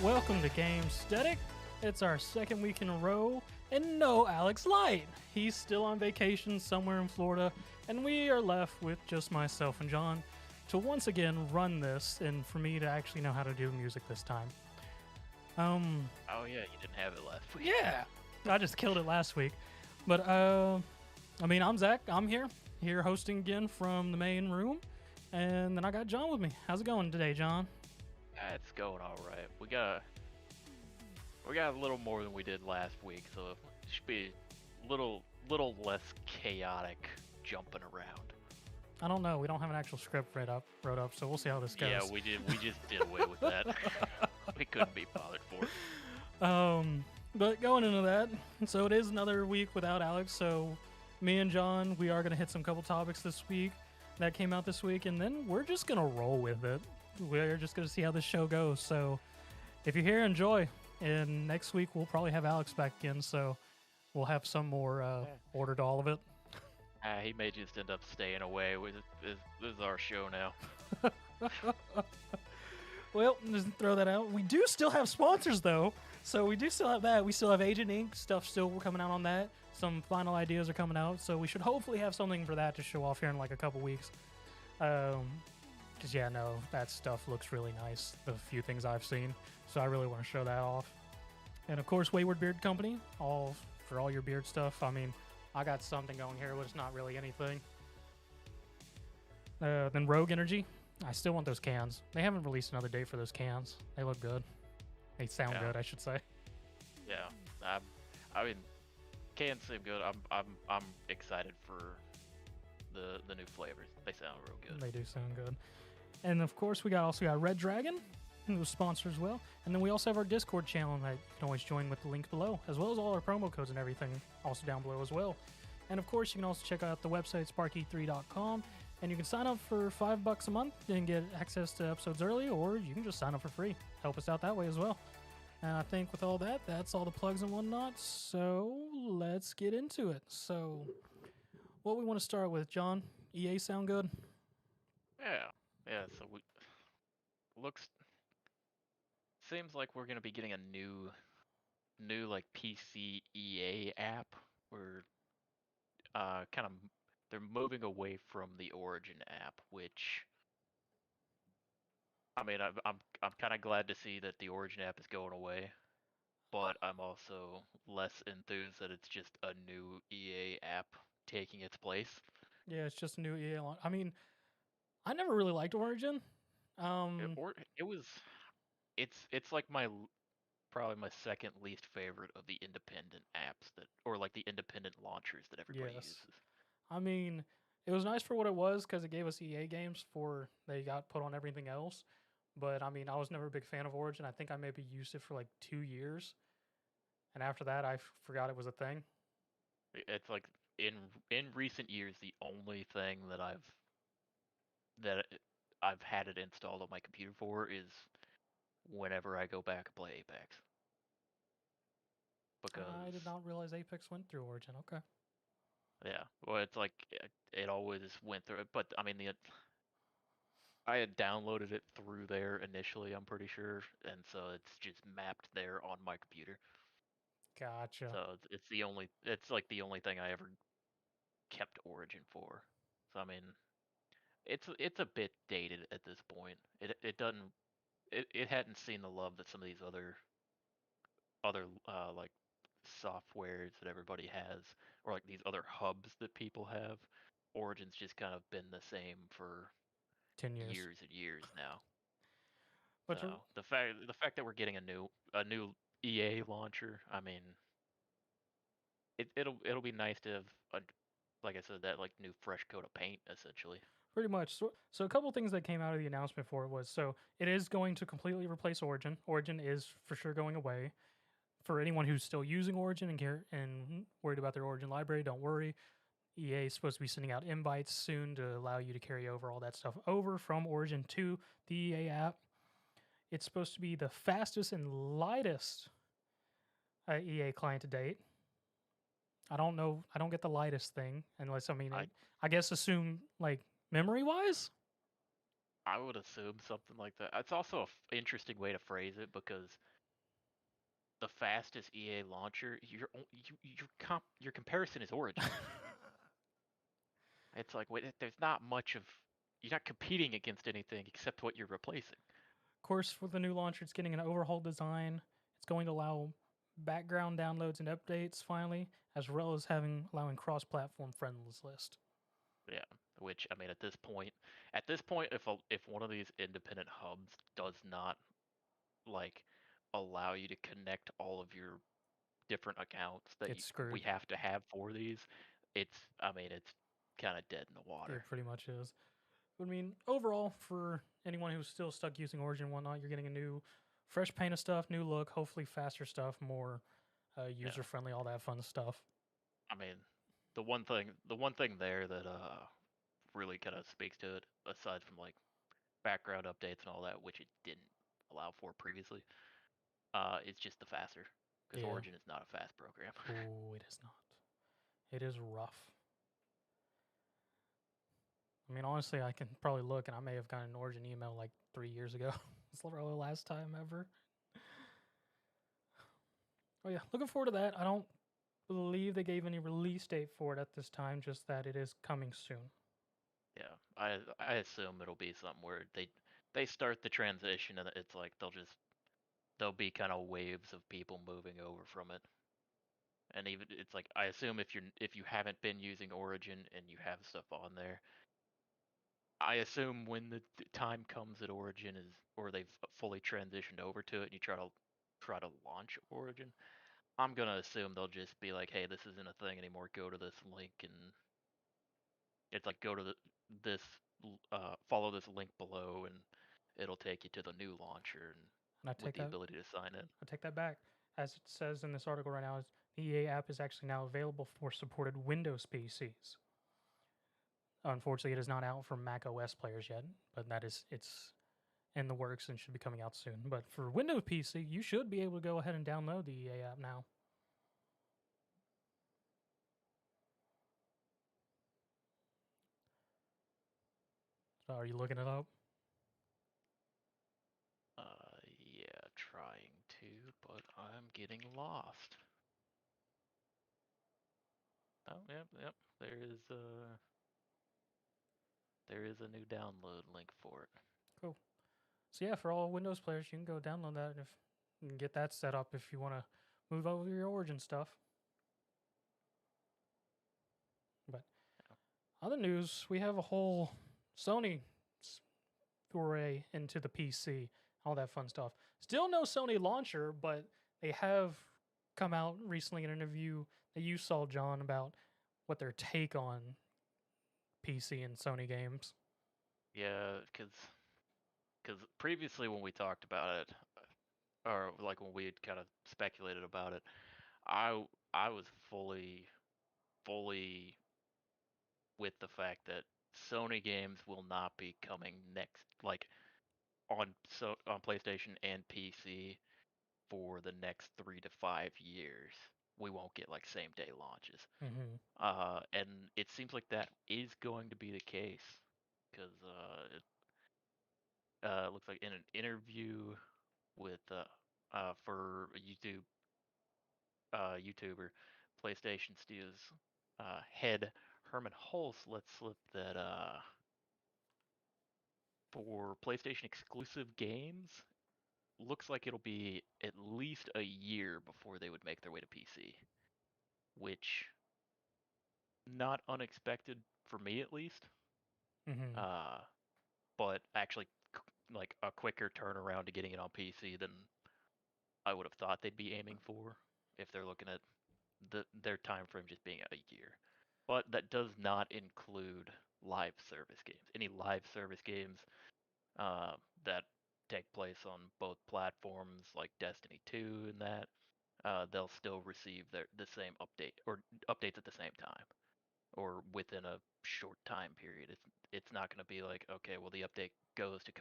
Welcome to Gamesthetic. It's our second week in a row, and no Alex Light. He's still on vacation somewhere in Florida, and we are left with just myself and John to once again run this, and for me to actually know how to do music this time. Oh yeah, you didn't have it last week. Yeah, I just killed it last week. But I'm Zach. I'm here hosting again from the main room, and then I got John with me. How's it going today, John? It's going all right. We got a little more than we did last week, so it should be a little less chaotic jumping around. I don't know. We don't have an actual script wrote up, so we'll see how this goes. Yeah, we just did away with that. We couldn't be bothered for it. But going into that, so it is another week without Alex. So me and John, we are gonna hit some couple topics this week that came out this week, and then we're just gonna roll with it. We're just gonna see how this show goes. So if you're here, enjoy. And next week we'll probably have Alex back again, so we'll have some more order to all of it. He may just end up staying away. This is our show now. Well, just throw that out. We do still have sponsors, though. So we do still have that. We still have Agent Ink. Stuff still coming out on that. Some final ideas are coming out. So we should hopefully have something for that to show off here in like a couple weeks. Because, yeah, no, that stuff looks really nice. The few things I've seen. So I really want to show that off. And, of course, Wayward Beard Co. For all your beard stuff. I mean, I got something going here, but it's not really anything. Then Rogue Energy. I still want those cans. They haven't released another date for those cans. They look good. They sound good, I should say. Yeah, I mean, cans seem good. I'm excited for the new flavors. They sound real good. They do sound good. And of course, we also got Red Dragon, who was sponsored as well. And then we also have our Discord channel that you can always join with the link below, as well as all our promo codes and everything also down below as well. And of course, you can also check out the website SparkE3.com. And you can sign up for $5 a month and get access to episodes early, or you can just sign up for free. Help us out that way as well. And I think with all that, that's all the plugs and whatnot. So let's get into it. So what we want to start with, John? EA sound good? Yeah. So seems like we're gonna be getting a new like PC EA app. We're they're moving away from the Origin app, which, I mean, I'm kind of glad to see that the Origin app is going away, but I'm also less enthused that it's just a new EA app taking its place. Yeah, it's just a new EA launch. I mean, I never really liked Origin. It's like probably my second least favorite of the independent apps or like the independent launchers that everybody uses. I mean, it was nice for what it was because it gave us EA games before they got put on everything else. But I mean, I was never a big fan of Origin. I think I maybe used it for like 2 years, and after that, I forgot it was a thing. It's like in recent years, the only thing that I've had it installed on my computer for is whenever I go back and play Apex. Because I did not realize Apex went through Origin. Okay. Yeah, well, it's like it always went through it, but I mean, I had downloaded it through there initially, I'm pretty sure, and so it's just mapped there on my computer. Gotcha. So it's like the only thing I ever kept Origin for. So I mean, it's a bit dated at this point. It hadn't seen the love that some of these other like softwares that everybody has, or like these other hubs that people have. Origin's just kind of been the same for 10 years. Years and years now. But so the fact that we're getting a new EA launcher, I mean, it'll be nice to have like I said, that like new fresh coat of paint essentially. Pretty much. So a couple things that came out of the announcement for it was, so it is going to completely replace Origin. Origin is for sure going away. For anyone who's still using Origin and worried about their Origin library, don't worry. EA is supposed to be sending out invites soon to allow you to carry over all that stuff over from Origin to the EA app. It's supposed to be the fastest and lightest EA client to date. I don't know. I don't get the lightest thing unless, I mean, I guess assume like memory-wise? I would assume something like that. It's also an interesting way to phrase it because the fastest EA launcher, your comparison is Origin. It's like there's not much of you're not competing against anything except what you're replacing. Of course, with the new launcher, it's getting an overhauled design. It's going to allow background downloads and updates finally, as well as allowing cross-platform friends list. Yeah, which I mean, at this point, if one of these independent hubs does not like allow you to connect all of your different accounts that It's screwed. we have to have for these, it's kind of dead in the water. It pretty much is. But, I mean, overall, for anyone who's still stuck using Origin and whatnot, you're getting a new, fresh paint of stuff, new look, hopefully faster stuff, more user friendly, all that fun stuff. I mean, the one thing there that really kind of speaks to it, aside from like background updates and all that, which it didn't allow for previously, it's just the faster. Because Origin is not a fast program. Oh, it is not. It is rough. I mean, honestly, I can probably look, and I may have gotten an Origin email like 3 years ago. It's literally the last time ever. Oh yeah, looking forward to that. I don't believe they gave any release date for it at this time, just that it is coming soon. Yeah, I assume it'll be something where they start the transition and it's like there'll be kind of waves of people moving over from it. And even it's like I assume if you haven't been using Origin and you have stuff on there, I assume when the time comes that Origin is or they've fully transitioned over to it and you try to launch Origin, I'm gonna assume they'll just be like, hey, this isn't a thing anymore. Go to this link and it's like go to this follow this link below and it'll take you to the new launcher and with the ability to sign in. I take that back. As it says in this article right now, the EA app is actually now available for supported Windows PCs. Unfortunately, it is not out for Mac OS players yet, but it's in the works and should be coming out soon. But for Windows PC, you should be able to go ahead and download the EA app now. So are you looking it up? Yeah, trying to, but I'm getting lost. Oh, yep. There is a new download link for it. Cool. So yeah, for all Windows players, you can go download that if you can get that set up if you want to move over your Origin stuff. But other news, we have a whole Sony foray into the PC, all that fun stuff. Still no Sony launcher, but they have come out recently in an interview that you saw, John, about what their take on PC and Sony games. Yeah, because previously when we talked about it, or like when we had kind of speculated about it, I was fully with the fact that Sony games will not be coming next, like on PlayStation and PC for the next 3 to 5 years. We won't get like same day launches. Mm-hmm. And it seems like that is going to be the case because it looks like in an interview with for a YouTuber, PlayStation Studios head Herman Hulse let slip that for PlayStation exclusive games, looks like it'll be at least a year before they would make their way to PC, which not unexpected for me at least. Mm-hmm. But actually, like a quicker turnaround to getting it on PC than I would have thought they'd be aiming for if they're looking at their time frame just being a year. But that does not include live service games. Any live service games that take place on both platforms, like Destiny 2 and that, they'll still receive the same update or updates at the same time or within a short time period. It's not going to be like, okay, well the update goes to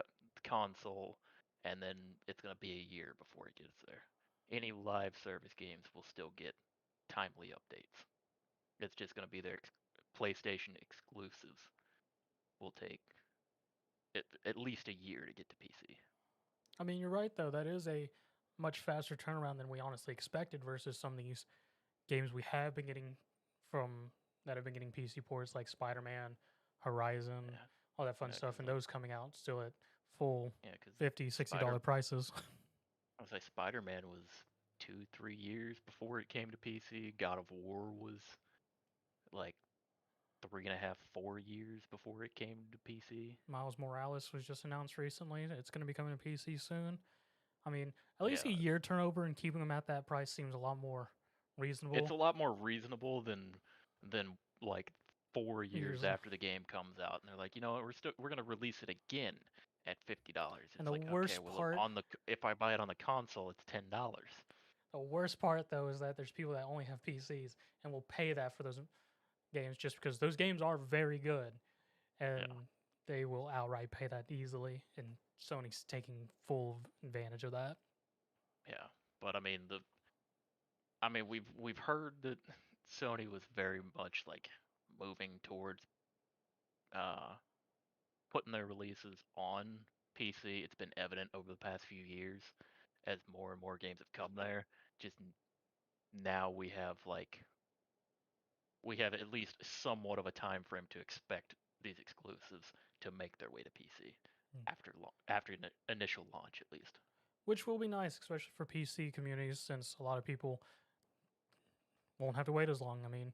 console and then it's going to be a year before it gets there. Any live service games will still get timely updates. It's just going to be their PlayStation exclusives will take at least a year to get to PC. I mean, you're right though. That is a much faster turnaround than we honestly expected versus some of these games we have been getting from that have been getting PC ports like Spider-Man, Horizon, Yeah, all that fun yeah, stuff, because and those coming out still at full yeah, because $50, $60 prices. I was like Spider-Man was 2-3 years before it came to PC. God of War was like 3.5, 4 years before it came to PC. Miles Morales was just announced recently. It's going to be coming to PC soon. I mean, at least Yeah, a year turnover and keeping them at that price seems a lot more it's reasonable. a lot more reasonable than like 4 years Years after the game comes out, and they're like, you know what, we're gonna release it again at $50. and It's like, okay, well, part, if I buy it on the console, it's $10. the worst part though is that there's people that only have PCs and will pay that for those games just because those games are very good and Yeah, they will outright pay that easily and Sony's taking full advantage of that. yeah. But I mean, we've heard that Sony was very much like moving towards uh putting their releases on PC. It's been evident over the past few years as more and more games have come there. Just now we have at least somewhat of a time frame to expect these exclusives to make their way to PC Mm. after initial launch at least. Which will be nice, especially for PC communities, since a lot of people won't have to wait as long. I mean,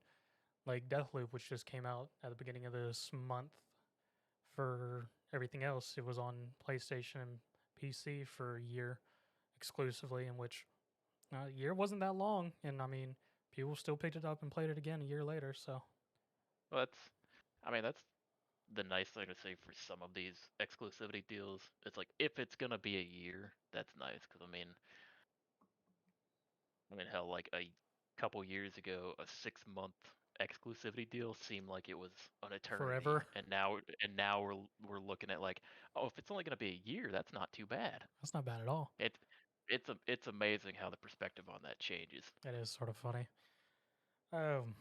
like Deathloop, which just came out at the beginning of this month. For everything else, it was on PlayStation and PC for a year exclusively, in which a year wasn't that long, and I mean, people still picked it up and played it again a year later. So Well, that's the nice thing to say for some of these exclusivity deals. It's like if it's gonna be a year, that's nice because I mean hell, like a couple years ago, a 6 month exclusivity deal seemed like it was an eternity, forever, and now we're looking at like, oh, if it's only gonna be a year, that's not too bad. that's not bad at all. It's amazing how the perspective on that changes. That is sort of funny. Um,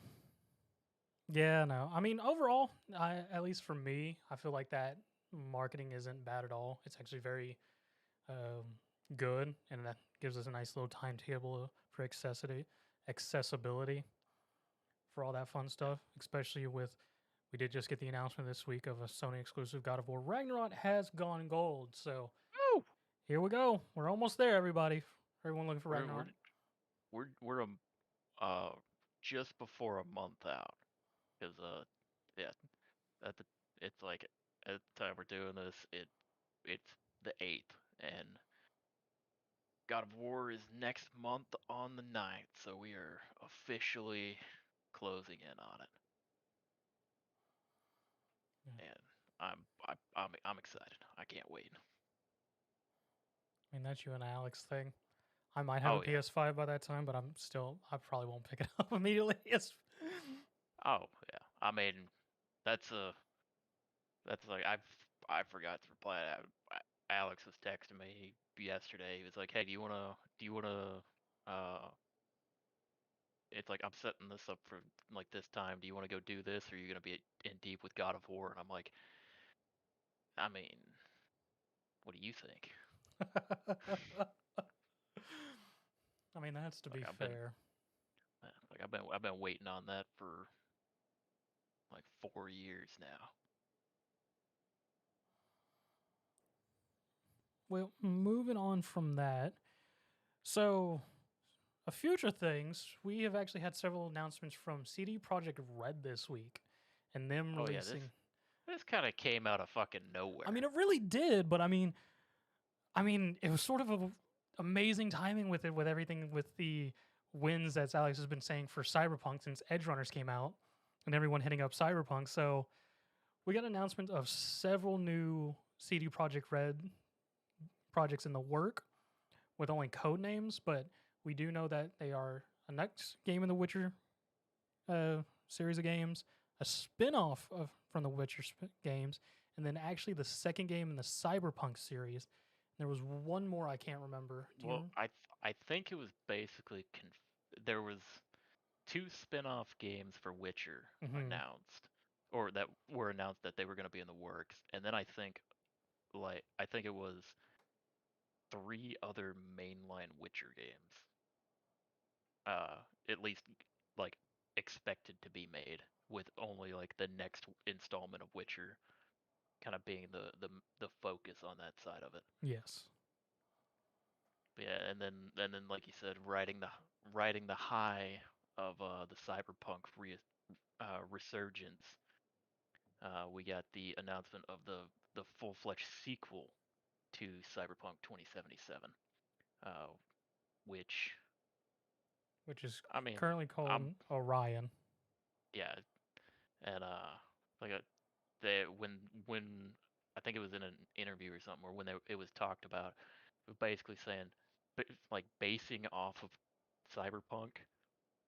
yeah, no, I mean, overall, at least for me, I feel like that marketing isn't bad at all. It's actually very um, good, and that gives us a nice little timetable for accessibility for all that fun Yeah. stuff, especially with we did just get the announcement this week of a Sony exclusive God of War Ragnarok has gone gold. So Woo! here we go. We're almost there, everybody. Everyone looking for We're we're Ragnarok. we're uh just before a month out because yeah, at the it's like at the time we're doing this, it's the 8th, and God of War is next month on the 9th, so we are officially closing in on it, Yeah. and I'm excited. I can't wait. I mean, that's you and Alex thing. I might have a Oh yeah. PS5 by that time, but I probably won't pick it up immediately. Yes. Oh yeah. I mean, that's a that's like I forgot to reply. Alex was texting me yesterday. He was like, "Hey, do you wanna uh it's like I'm setting this up for like this time. Do you want to go do this, or are you gonna be in deep with God of War?" And I'm like, I mean, what do you think? I mean, that's to Like be I've been fair. I've been waiting on that for like 4 years now. Well, moving on from that. So, future things, we have actually had several announcements from CD Projekt Red this week, and them Oh yeah, this releasing. this kind of came out of fucking I nowhere. mean, it really did, but I mean, it was sort of a amazing timing with it, with everything, with the wins that Alex has been saying for Cyberpunk since Edge Runners came out, and everyone hitting up Cyberpunk. So we got an announcement of several new CD Projekt Red projects in the work with only code names, but we do know that they are a next game in the Witcher series of games, a spin-off of from the Witcher games, and then actually the second game in the Cyberpunk series. There was one more I can't remember. Do you Well, remember? I think it was basically there was two spin-off games for Witcher Mm-hmm. announced, or that were announced that they were going to be in the works, and then I think like I think it was 3 other mainline Witcher games. At least like expected to be made, with only like the next installment of Witcher kind of being the focus on that side of it. Yes. Yeah, and then like you said, riding the high of the cyberpunk resurgence, we got the announcement of the full-fledged sequel to Cyberpunk 2077, uh, which Which is I mean, currently called I'm Orion. yeah, and like they when I think it was in an interview or something, or when it was talked about, it was basically saying, like basing off of Cyberpunk,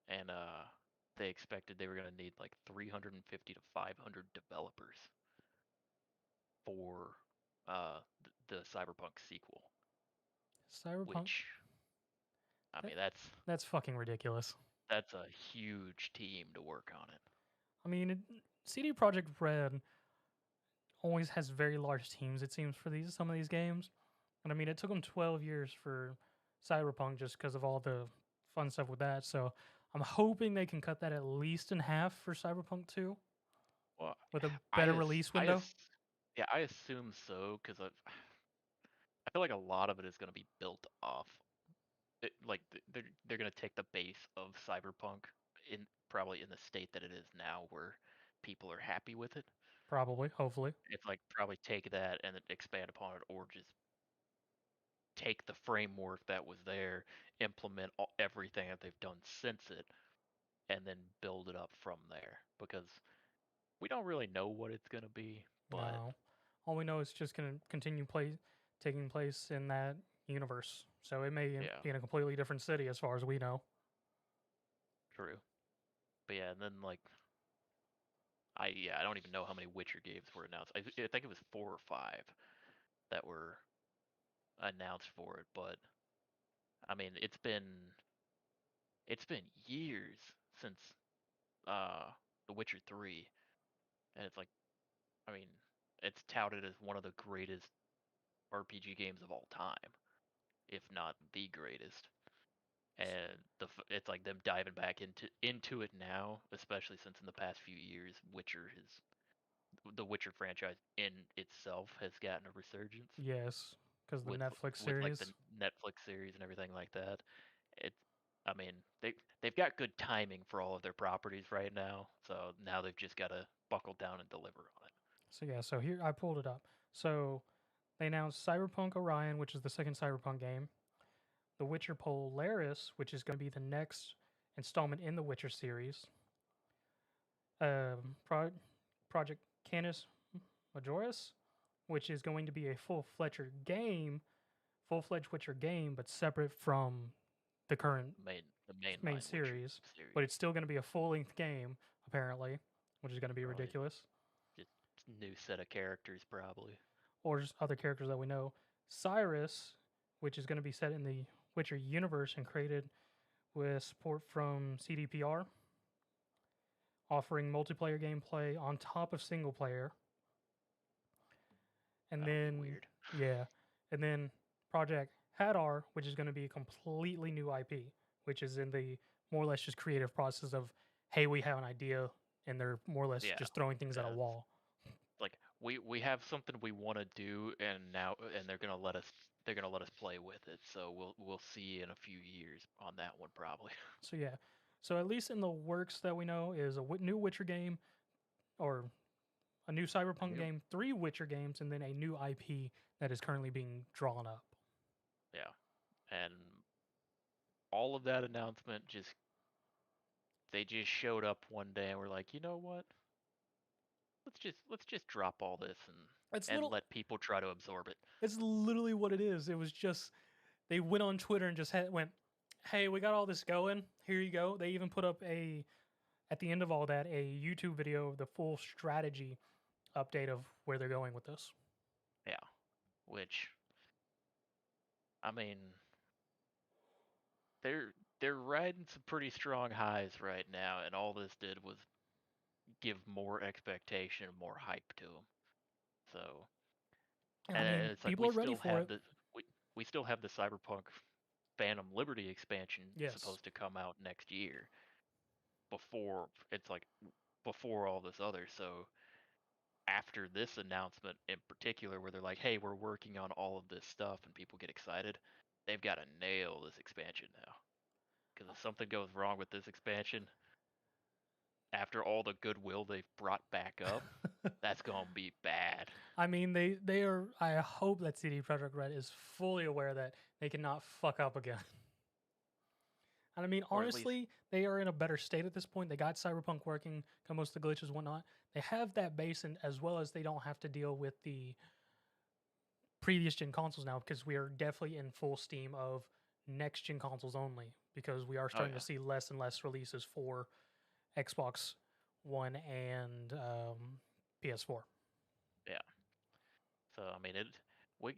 and they expected they were gonna need like 350 to 500 developers for the Cyberpunk sequel, Cyberpunk. which I That, mean that's fucking ridiculous. that's a huge team to work on it. I mean, CD Projekt Red always has very large teams. It seems for some of these games, and I mean, it took them 12 years for Cyberpunk just because of all the fun stuff with that. So I'm hoping they can cut that at least in half for Cyberpunk 2 Well, with a I better as release I window. as yeah, I assume so because I feel like a lot of it is going to be built off like they're going to take the base of Cyberpunk in probably in the state that it is now, where people are happy with it. Probably, hopefully. It's like probably take that and then expand upon it, or just take the framework that was there, implement everything that they've done since it, and then build it up from there. Because we don't really know what it's going to be, but No, all we know is just going to continue taking place in that universe. So it may yeah, be in a completely different city as far as we know. true. But yeah, and then like I don't even know how many Witcher games were announced. I think it was 4 or 5 that were announced for it, but I mean it's been years since uh The Witcher 3, and it's like I mean it's touted as one of the greatest RPG games of all time, if not the greatest. And it's like them diving back into it now, especially since in the past few years the Witcher franchise in itself has gotten a resurgence Yes, because the with Netflix with like the series. Netflix series and everything like that. It, I mean, they've got good timing for all of their properties right now, so now they've just got to buckle down and deliver on it. So yeah, so here I pulled it up. So they announced Cyberpunk Orion, which is the second Cyberpunk game. The Witcher Polaris, which is going to be the next installment in the Witcher series. Project Canis Majoris, which is going to be a full-fledged Witcher game, but separate from the current The main mainline Witcher series. series, But it's still going to be a full-length game, apparently, which is going to be probably ridiculous. just new set of characters, probably. Or just other characters that we know. Cyrus, which is going to be set in the Witcher universe and created with support from CDPR, offering multiplayer gameplay on top of single player. And That'll be then, weird. yeah, and then Project Hadar, which is going to be a completely new IP, which is in the more or less just creative process of, hey, we have an idea, and they're more or less Yeah, just throwing things at a yeah. wall. Like we have something we want to do, and they're gonna let us play with it. So we'll see in a few years on that one probably. So yeah, so at least in the works that we know is a new Witcher game, or a new Cyberpunk Yep. game, 3 Witcher games, and then a new IP that is currently being drawn up. Yeah, and all of that announcement they just showed up one day and were like, you know what? Let's just drop all this It's and little. let people try to absorb it. It's literally what it is. It was just they went on Twitter and just went, "Hey, we got all this going. Here you go." They even put up at the end of all that a YouTube video of the full strategy update of where they're going with this. Yeah, which I mean, they're riding some pretty strong highs right now, and all this did was give more expectation, more hype to them. So I mean, it's like people are ready for it. we still have the Cyberpunk Phantom Liberty expansion Yes. supposed to come out next year before it's like before all this other. So after this announcement in particular, where they're like, "Hey, we're working on all of this stuff," and people get excited, they've got to nail this expansion now. Because if something goes wrong with this expansion, after all the goodwill they've brought back up, that's gonna be bad. I mean, they are. I hope that CD Projekt Red is fully aware that they cannot fuck up again. And I mean, Or at least, honestly, they are in a better state at this point. They got Cyberpunk working, got most of the glitches and whatnot. They have that base, and as well as they don't have to deal with the previous gen consoles now, because we are definitely in full steam of next gen consoles only, because we are oh starting yeah, to see less and less releases for Xbox One and PS4. yeah. So I mean, we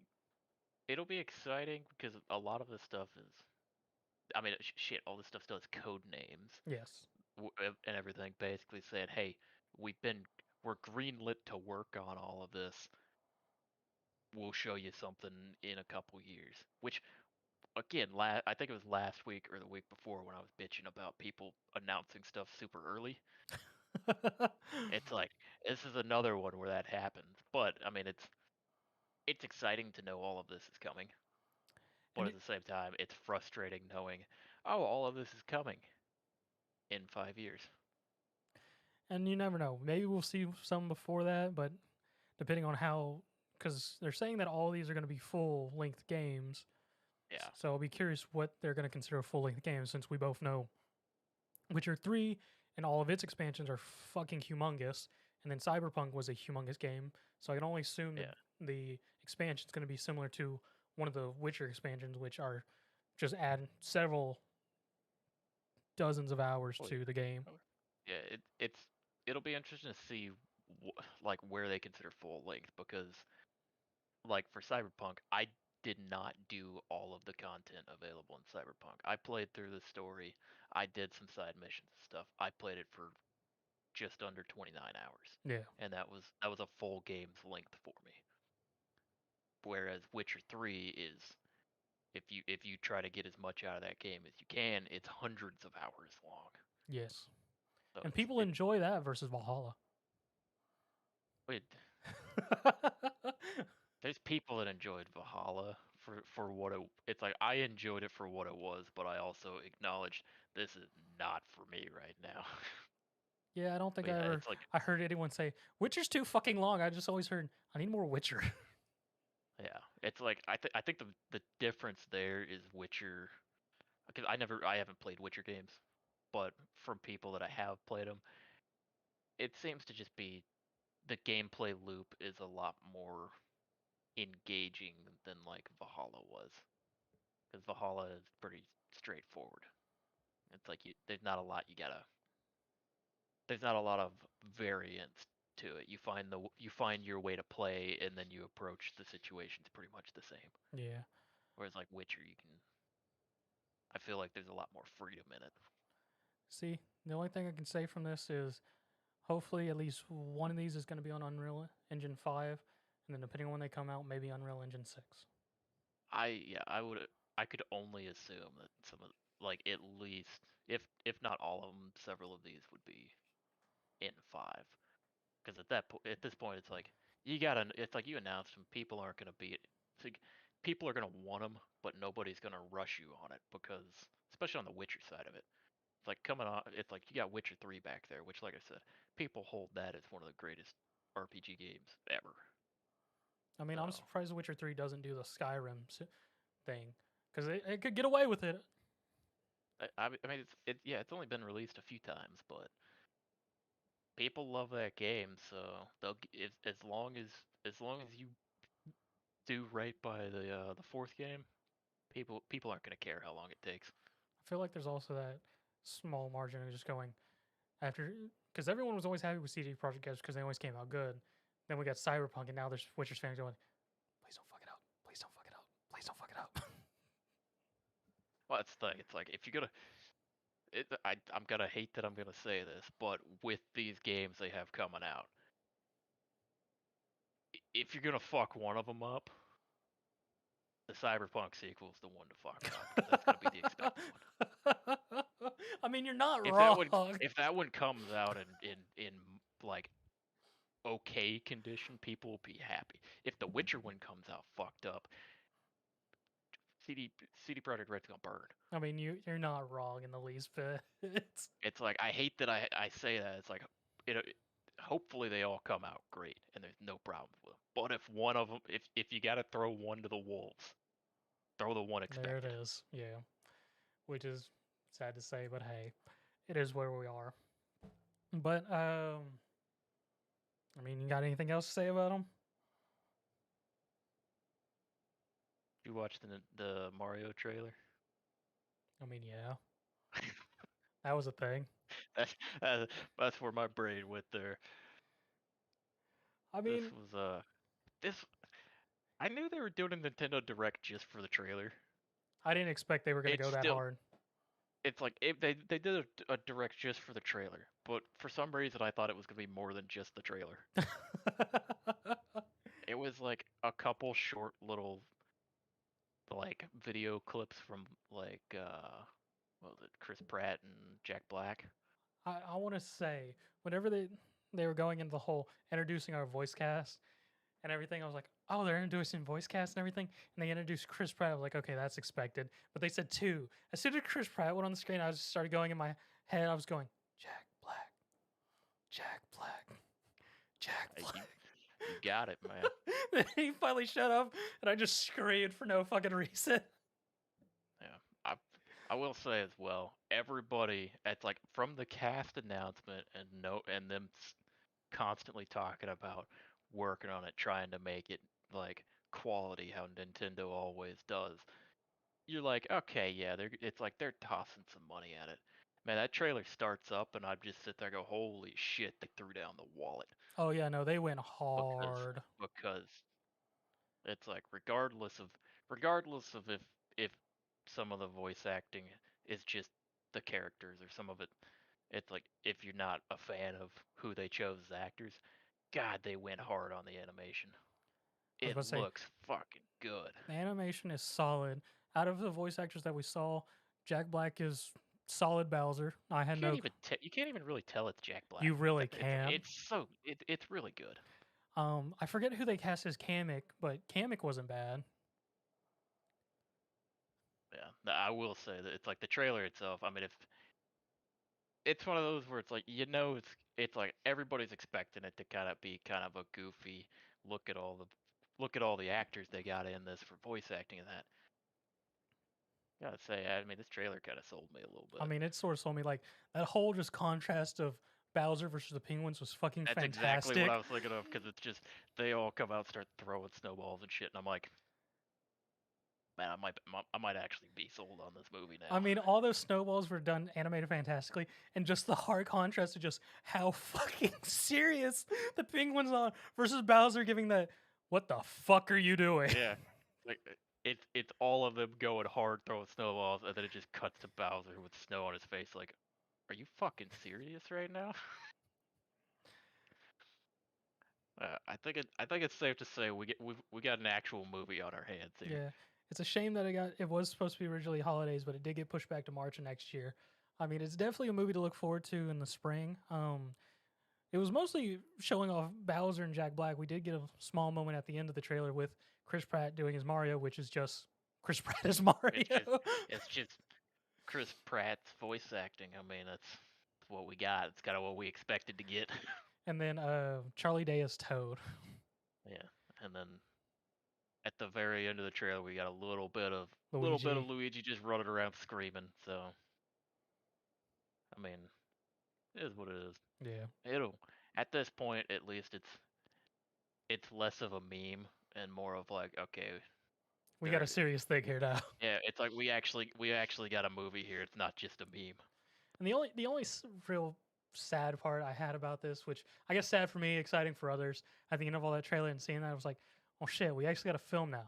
it'll be exciting because a lot of this stuff is, I mean, shit, all this stuff still has code names Yes. and everything. Basically saying, hey, we're greenlit to work on all of this. We'll show you something in a couple years. Which again, I think it was last week or the week before when I was bitching about people announcing stuff super early. It's like this is another one where that happens. But I mean, it's exciting to know all of this is coming. But and at the same time, it's frustrating knowing, oh, all of this is coming in 5 years. and you never know. Maybe we'll see some before that, but depending on how, because they're saying that all these are going to be full length games. Yeah. So I'll be curious what they're going to consider a full length game, since we both know Witcher 3 and all of its expansions are fucking humongous. And then Cyberpunk was a humongous game. So I can only assume that Yeah. the expansion is going to be similar to one of the Witcher expansions, which are just add several dozens of hours Oh, to the game. yeah. It'll be interesting to see like where they consider full length because like for Cyberpunk, I did not do all of the content available in Cyberpunk. I played through the story. I did some side missions and stuff. I played it for just under 29 hours. Yeah. And that was a full game's length for me. Whereas Witcher 3 is, if you try to get as much out of that game as you can, it's hundreds of hours long. Yes. So And people enjoy that versus Valhalla. it there's people that enjoyed Valhalla for what it's like. I enjoyed it for what it was, but I also acknowledged this is not for me right now. Yeah, I don't think But yeah, it's like, I heard anyone say Witcher's too fucking long. I just always heard I need more Witcher. yeah, it's like I think the difference there is Witcher, because I haven't played Witcher games, but from people that I have played them, it seems to just be the gameplay loop is a lot more engaging than like Valhalla was, because Valhalla is pretty straightforward. It's like there's not a lot of variance to it. You find your way to play, and then you approach the situations pretty much the same. Yeah. Whereas like Witcher, I feel like there's a lot more freedom in it. See, the only thing I can say from this is hopefully at least one of these is going to be on Unreal Engine 5, and then depending on when they come out, maybe Unreal Engine 6. I could only assume that some of, like, at least, if not all of them, several of these would be in 5. Because at this point, it's like it's like you announced them. People aren't gonna be. It's like people are gonna want them, but nobody's gonna rush you on it because, especially on the Witcher side of it, it's like coming on. It's like you got Witcher 3 back there, which, like I said, people hold that as one of the greatest RPG games ever. I mean, So I'm surprised The Witcher 3 doesn't do the Skyrim thing, because it could get away with it. I mean, it's only been released a few times, but people love that game. So as long as you do right by the fourth game, people aren't gonna care how long it takes. I feel like there's also that small margin of just going after, because everyone was always happy with CD Projekt games because they always came out good. Then we got Cyberpunk, and now there's Witcher's fans going, please don't fuck it up. Please don't fuck it up. Please don't fuck it up. Well, that's the thing. It's like if you're gonna, I'm gonna hate that I'm gonna say this, but with these games they have coming out, if you're gonna fuck one of them up, the Cyberpunk sequel is the one to fuck up because that's gonna be the expected one. I mean, you're not If wrong. that one comes out in like okay condition, people will be happy. If the Witcher one comes out fucked up, CD Projekt Red's gonna burn. I mean, you're not wrong in the least bit. It's like I hate that I say that. It's like hopefully they all come out great and there's no problems with them. But if one of them, if you got to throw one to the wolves, throw the one expected. There it is. Yeah, which is sad to say, but hey, it is where we are. But I mean, you got anything else to say about them? You watched the Mario trailer? I mean, yeah, that was a thing. That's where my brain went there. I mean, this. I knew they were doing a Nintendo Direct just for the trailer. I didn't expect they were going to go that hard. It's like they did a Direct just for the trailer, but for some reason I thought it was going to be more than just the trailer. It was like a couple short little like video clips from like what was it, Chris Pratt and Jack Black. I want to say whenever they were going into the whole introducing our voice cast and everything, I was like, oh, they're introducing voice cast and everything, and they introduced Chris Pratt. I was like, okay, that's expected. But they said 2. As soon as Chris Pratt went on the screen, I just started going in my head. I was going, Jack Black, Jack Black, Jack Black. You got it, man. Then he finally shut up, and I just screamed for no fucking reason. Yeah, I will say as well, everybody, it's like from the cast announcement and them constantly talking about working on it, trying to make it like quality how Nintendo always does. You're like, okay, yeah, it's like they're tossing some money at it. Man, that trailer starts up and I just sit there and go, holy shit, they threw down the wallet. Oh yeah, no, they went hard. Because it's like regardless of if some of the voice acting is just the characters or some of it's like if you're not a fan of who they chose as actors, God, they went hard on the animation. It looks fucking good. The animation is solid. Out of the voice actors that we saw, Jack Black is solid Bowser. You can't even really tell it's Jack Black. You really can't. It's really good. I forget who they cast as Kamek, but Kamek wasn't bad. Yeah, I will say that it's like the trailer itself. I mean, if it's one of those where it's like it's like everybody's expecting it to kind of be kind of a goofy look at all the actors they got in this for voice acting and that. Gotta say, I mean, this trailer kind of sold me a little bit. I mean, it sort of sold me like that whole just contrast of Bowser versus the Penguins was fucking fantastic. That's exactly what I was thinking of because it's just they all come out and start throwing snowballs and shit, and I'm like, man, I might actually be sold on this movie now. I mean, all those snowballs were done animated fantastically, and just the hard contrast of just how fucking serious the Penguins are versus Bowser giving that, what the fuck are you doing? Yeah, like it's all of them going hard throwing snowballs, and then it just cuts to Bowser with snow on his face. Like, are you fucking serious right now? I think it's safe to say we got an actual movie on our hands here. Yeah, it's a shame that it was supposed to be originally holidays, but it did get pushed back to March of next year. I mean, it's definitely a movie to look forward to in the spring. It was mostly showing off Bowser and Jack Black. We did get a small moment at the end of the trailer with Chris Pratt doing his Mario, which is just Chris Pratt as Mario. It's just Chris Pratt's voice acting. I mean, that's what we got. It's kind of what we expected to get. And then Charlie Day as Toad. Yeah, and then at the very end of the trailer, we got a little bit of Luigi just running around screaming. So, I mean, it is what it is. Yeah. At this point, at least it's less of a meme and more of like, okay, we got a serious thing here now. Yeah, it's like we actually got a movie here. It's not just a meme. And the only real sad part I had about this, which I guess sad for me, exciting for others, at the end of all that trailer and seeing that, I was like, oh shit, we actually got a film now.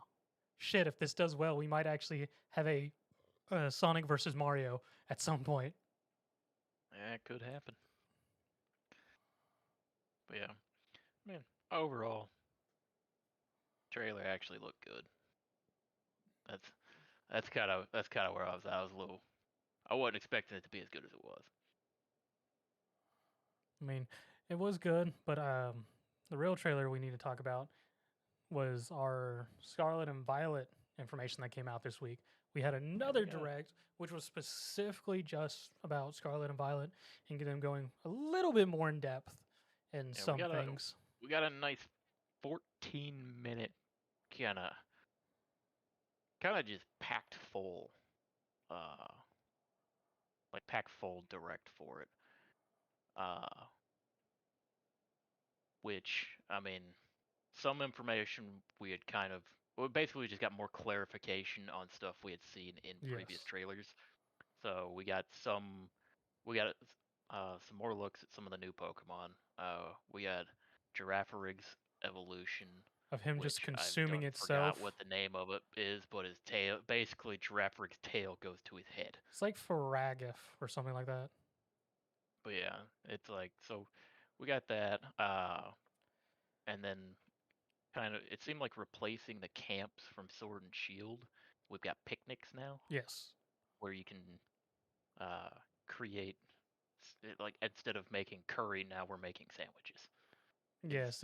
Shit, if this does well, we might actually have a Sonic versus Mario at some point. Yeah, it could happen. But yeah, I mean, overall, trailer actually looked good. That's kind of where I was at. I wasn't expecting it to be as good as it was. I mean, it was good, but the real trailer we need to talk about was our Scarlet and Violet information that came out this week. We had another direct, which was specifically just about Scarlet and Violet and get them going a little bit more in depth in some things. We got a nice 14-minute kind of just packed full, direct for it. Which, I mean, some information we had basically just got more clarification on stuff we had seen in previous trailers. So we got some more looks at some of the new Pokemon. We got Giraffurig's evolution of him just consuming itself. Forgot what the name of it is, but his tail, basically Giraffurig's tail goes to his head. It's like Farragoth or something like that. But yeah, it's like, so we got that, and then kind of, it seemed like replacing the camps from Sword and Shield. We've got picnics now. Yes. Where you can create, like, instead of making curry, now we're making sandwiches. Yes,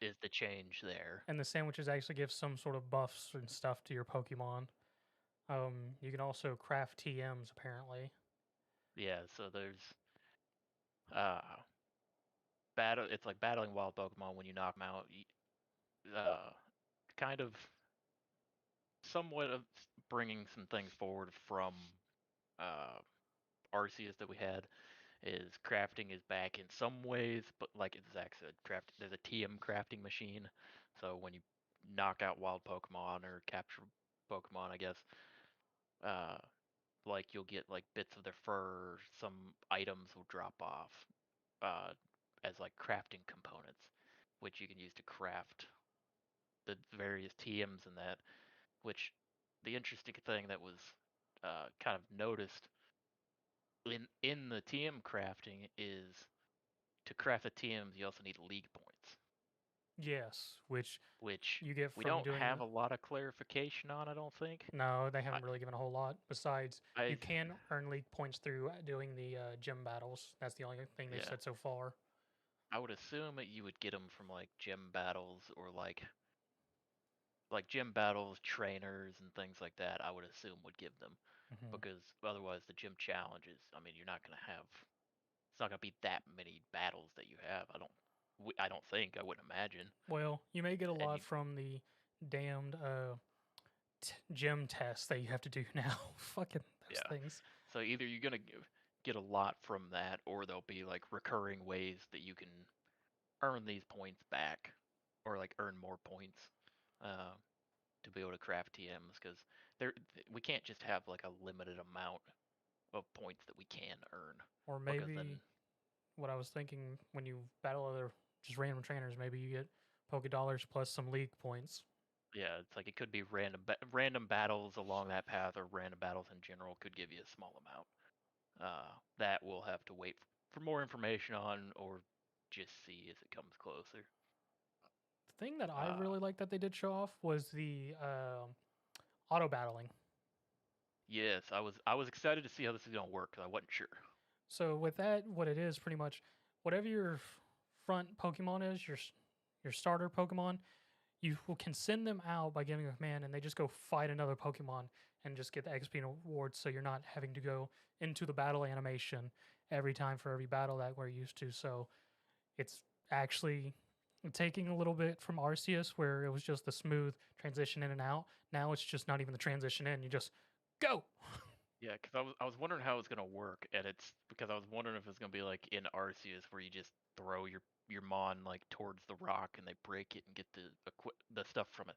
is the change there. And the sandwiches actually give some sort of buffs and stuff to your Pokemon. You can also craft TMs apparently. Yeah, so there's it's like battling wild Pokemon when you knock them out. Kind of somewhat of bringing some things forward from Arceus that we had. Is crafting is back in some ways, but like Zach said, there's a TM crafting machine. So when you knock out wild Pokemon or capture Pokemon, I guess, like you'll get like bits of their fur, some items will drop off as like crafting components, which you can use to craft the various TMs and that. Which the interesting thing that was kind of noticed in the TM crafting is to craft the TMs you also need league points. Yes, which you get from we don't have a lot of clarification on, I don't think. No, they haven't really given a whole lot. Besides, you can earn league points through doing the gym battles. That's the only thing they've said so far. I would assume that you would get them from like gym battles or like gym battles, trainers, and things like that. I would assume would give them, because otherwise the gym challenges. I mean, you're not gonna have. It's not gonna be that many battles that you have. I don't think. I wouldn't imagine. Well, you may get a lot from the damned gym tests that you have to do now. Fucking those things. So either you're gonna get a lot from that, or there'll be like recurring ways that you can earn these points back, or like earn more points to be able to craft TMs, because we can't just have like a limited amount of points that we can earn. Or maybe what I was thinking, when you battle other just random trainers, maybe you get Pokédollars plus some league points. Yeah, it's like it could be random battles along that path, or random battles in general could give you a small amount. That we'll have to wait for more information on, or just see as it comes closer. The thing that I really like that they did show off was the auto battling. Yes, I was excited to see how this is gonna work, because I wasn't sure. So with that, what it is pretty much, whatever your front Pokemon is, your starter Pokemon, you can send them out by giving a command, and they just go fight another Pokemon and just get the XP and rewards. So you're not having to go into the battle animation every time for every battle that we're used to. So it's actually taking a little bit from Arceus, where it was just the smooth transition in and out. Now it's just not even the transition in. You just go. Yeah, because I was wondering how it was gonna work, and it's because I was wondering if it's gonna be like in Arceus, where you just throw your Mon like towards the rock and they break it and get the stuff from it,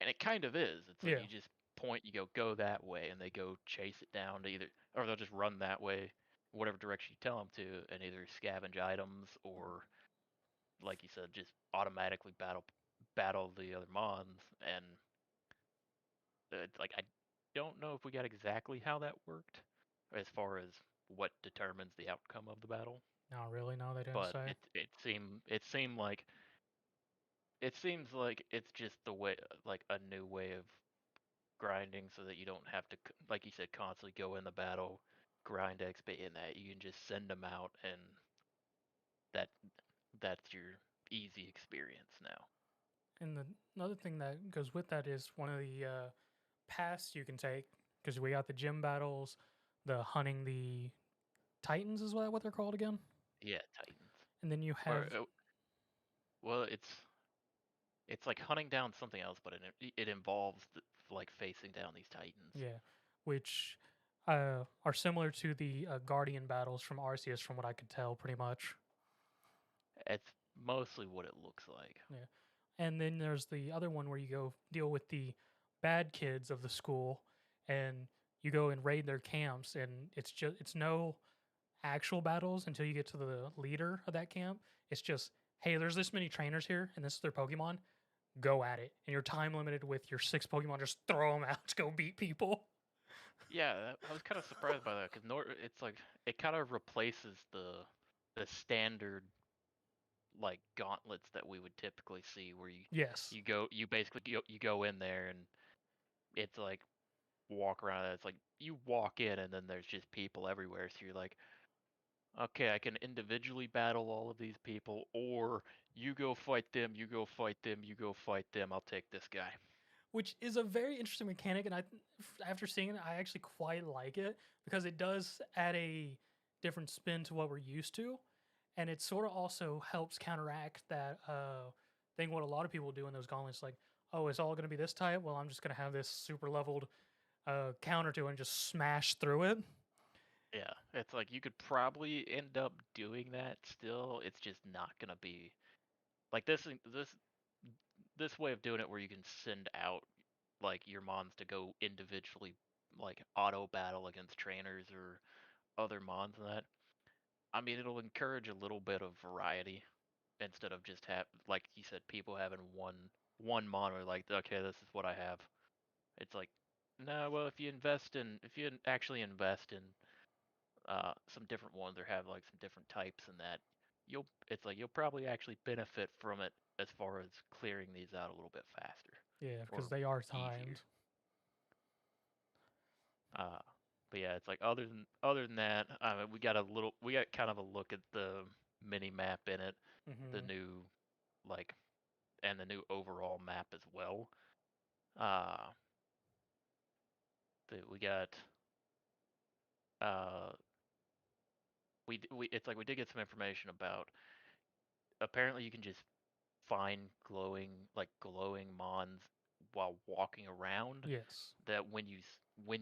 and it kind of is. It's like you just point, you go that way, and they go chase it down to or they'll just run that way, whatever direction you tell them to, and either scavenge items or, like you said, just automatically battle the other Mons. And it's like I don't know if we got exactly how that worked as far as what determines the outcome of the battle. Not really. No, they didn't say. But it seemed like it seems like it's just the way, like a new way of grinding, so that you don't have to, like you said, constantly go in the battle, grind XP in that. You can just send them out, and that that's your easy experience now. And another thing that goes with that is one of the paths you can take, because we got the gym battles, the hunting the Titans is what they're called again, Yeah, Titans. and then you Or have well, it's like hunting down something else, but it involves like facing down these Titans. yeah, which are similar to the Guardian battles from Arceus, from what I could tell, pretty much. It's mostly what it looks like. Yeah, and then there's the other one where you go deal with the bad kids of the school, and you go and raid their camps, and it's no actual battles until you get to the leader of that camp. It's just, hey, there's this many trainers here, and this is their Pokemon. Go at it, and you're time limited with your 6 Pokemon. Just throw them out to go beat people. Yeah, I was kind of surprised by that, because it's like it kind of replaces the standard like gauntlets that we would typically see, where Yes, you basically you go in there, and it's like walk around. It's like you walk in, and then there's just people everywhere. So you're like, okay, I can individually battle all of these people, or you go fight them, you go fight them, you go fight them. I'll take this guy. which is a very interesting mechanic, and after seeing it, I actually quite like it because it does add a different spin to what we're used to, and it sort of also helps counteract that thing what a lot of people do in those gauntlets, like, oh, it's all going to be this type. Well, I'm just going to have this super leveled counter to it and just smash through it. Yeah, it's like you could probably end up doing that still. It's just not gonna be like this way of doing it, where you can send out like your mons to go individually like auto battle against trainers or other mons and that. I mean, it'll encourage a little bit of variety, instead of just have, like you said, people having one mon, or like, okay, this is what I have. It's like, no, well, if you actually invest in some different ones, or have like some different types and that, it's like you'll probably actually benefit from it, as far as clearing these out a little bit faster Yeah, because or they are easier. timed. Uh, but yeah, it's like, other than that, we got kind of a look at the mini map in it, the Hmm. new like and the new overall map as well. Uh, we got uh we it's like we did get some information about, apparently you can just find glowing mons while walking around, Yes, that when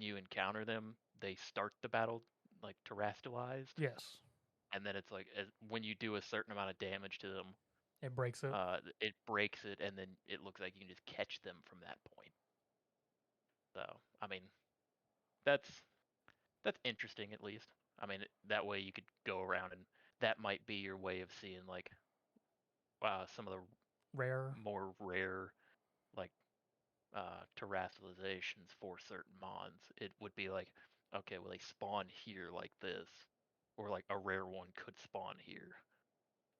you encounter them, they start the battle like terrestrialized, yes, and then it's like, when you do a certain amount of damage to them, it breaks it. it breaks it, and then it looks like you can just catch them from that point. So I mean, that's that's interesting, at least. I mean, that way you could go around, and that might be your way of seeing like some of the Rare. more rare like terrestrializations for certain mons. It would be like, okay, well, they spawn here like this, or like a rare one could spawn here,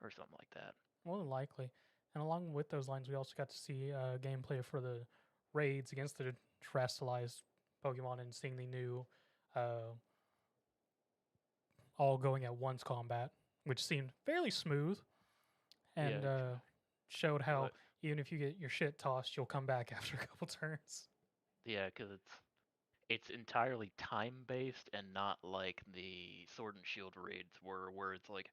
or something like that. More than likely. And along with those lines, we also got to see gameplay for the raids against the terrestrialized Pokemon and seeing the new uh, all going at once combat, which seemed fairly smooth Yeah, and showed because how even if you get your shit tossed, you'll come back after a couple turns. it's entirely time based, and not like the Sword and Shield raids where it's like,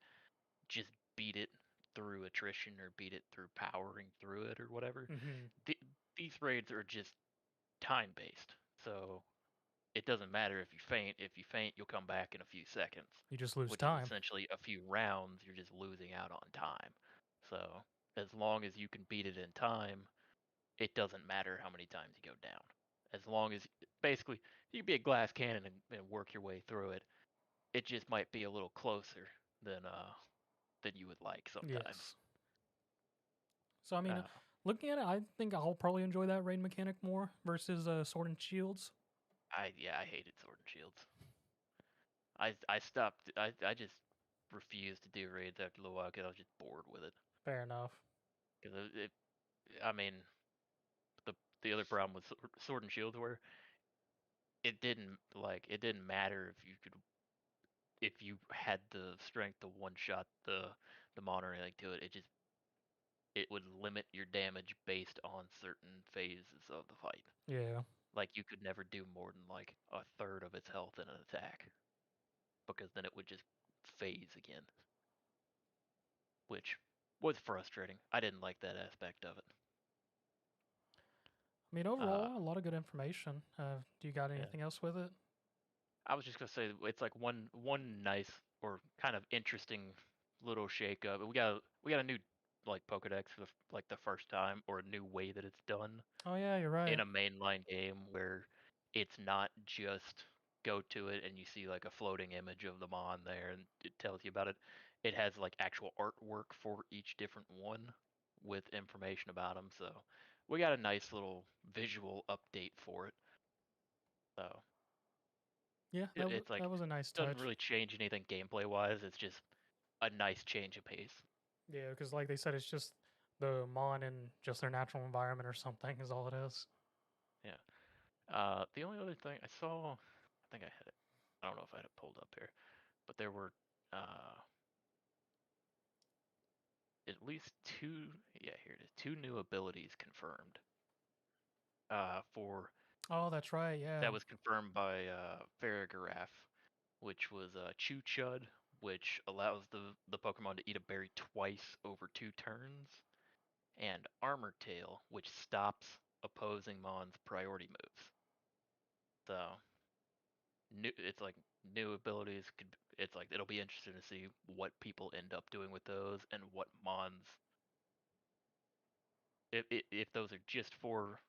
just beat it through attrition, or beat it through powering through it, or whatever. Hmm. Th- these raids are just time based, so it doesn't matter if you faint. If you faint, you'll come back in a few seconds, You just lose which is time. essentially a few rounds. You're just losing out on time. So as long as you can beat it in time, it doesn't matter how many times you go down. As long as, basically, you can be a glass cannon, and work your way through it. It just might be a little closer than you would like sometimes. Yes. So I mean, Uh, looking at it, I think I'll probably enjoy that raid mechanic more versus Sword and Shields. I hated Sword and Shields. I stopped. I just refused to do raids after a little while, because I was just bored with it. Fair enough. Because I mean, the other problem with Sword and Shield were it didn't matter if you had the strength to one shot the mon or anything to it. It would limit your damage based on certain phases of the fight. Yeah. Like you could never do more than like a third of its health in an attack, because then it would just phase again, which was frustrating. I didn't like that aspect of it. I mean, overall, a lot of good information. Do you got Yeah. anything else with it? I was just gonna say it's like one nice or kind of interesting little shake up. We got a new like Pokedex for like the first time, or a new way that it's done Oh yeah, you're in right. a mainline game, where it's not just go to it and you see like a floating image of the mon there and it tells you about it. It has like actual artwork for each different one with information about them. So we got a nice little visual update for it. So Yeah, it's like that was a nice doesn't touch. really change anything gameplay wise. It's just a nice change of pace. Yeah, because like they said, it's just the mon in just their natural environment or something is all it is. Yeah. The only other thing I saw, I think I had it. I don't know if I had it pulled up here, but there were at least two. Yeah, here it is. Two new abilities confirmed. For Oh, that's right. Yeah. That was confirmed by Farigiraf, which was Chew Chud, which allows the Pokemon to eat a berry twice over 2 turns, and Armor Tail, which stops opposing Mon's priority moves. So it's like new abilities could. It's like it'll be interesting to see what people end up doing with those and what Mons, if those are just for